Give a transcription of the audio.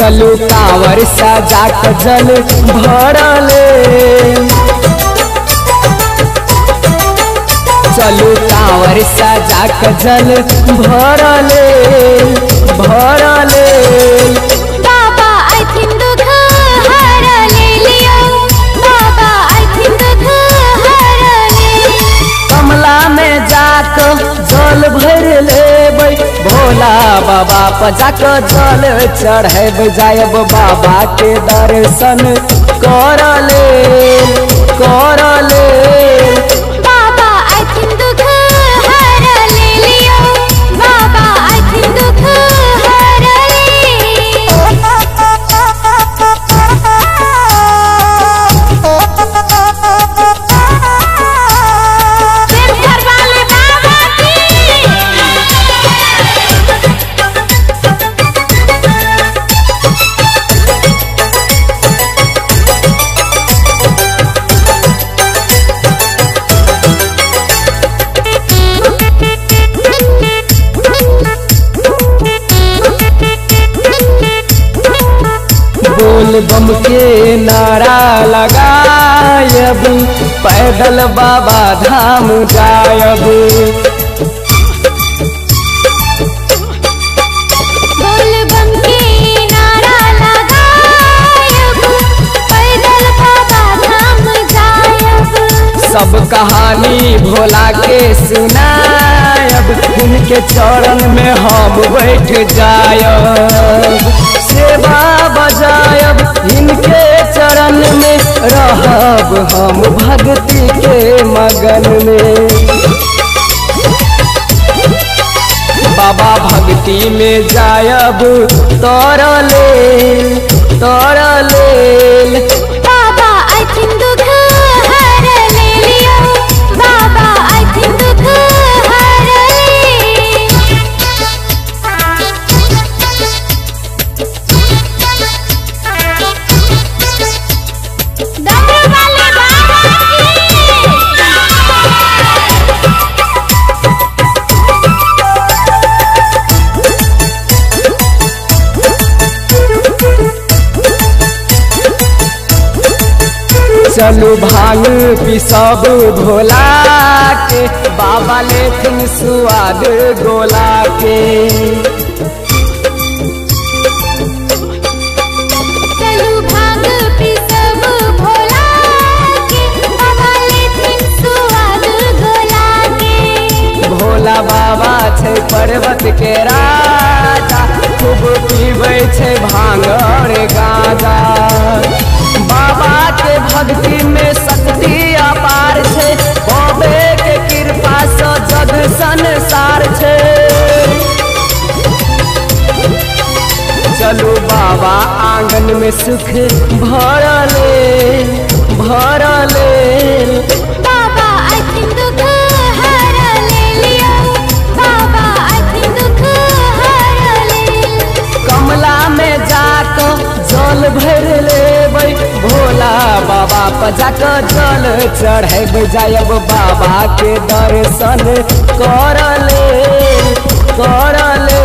चलू कांवर सजा के जल भरले, चलू कांवर सजा के जल भरले भरले। बाबा आई थिंक दुख हर ले लियो, बाबा आई थिंक दुख हर ले। कमला में जाके जल भर लेबै, भोला बाबा पर जाके जल चढ़ेब, जायब बाबा के दर्शन करले करले। बाबा आई थिंक दुख हर ले लियो, बाबा आई थिंक दुख हर ले। देवघर वाले बाबा की बोल बम के नारा लगायब, पैदल बाबा धाम जायब। बोल बम के नारा लगायब, पैदल बाबा धाम जायब। सब कहानी भोला के सुनायब, उनके चरण में हम बैठ जायब, सेवा बजायब, इनके चरण में रहब हम भक्ति के मगन में। बाबा भक्ति में जायब तरले तरले। बाबा आई थिंक दुख हर ले लियो, बाबा आई थिंक दुख हर ले। डमरू वाले बाबा की। चलू भांग पिसब भोला के, बाबा लेथिन स्वाद गोला के। चलू भांग पिसब भोला के, बाबा लेथिन स्वाद गोला के। भोला बाबा छै पर्वत के राजा, खूब पीबै छै भांग और गांजा। बाबा के भक्ति में शक्ति अपार छे, बाबे के कृपा से जग संसार छे। चलू बाबा आंगन में सुख भरले भरले। बाबा आई थिंक दुख हर ले लियो, बाबा आई थिंक दुख हर ले। कमला में जाके जल भर लेबै, भोला बाबा पर जाके जल चढ़ेब, जायब बाबा के दर्शन करले करले।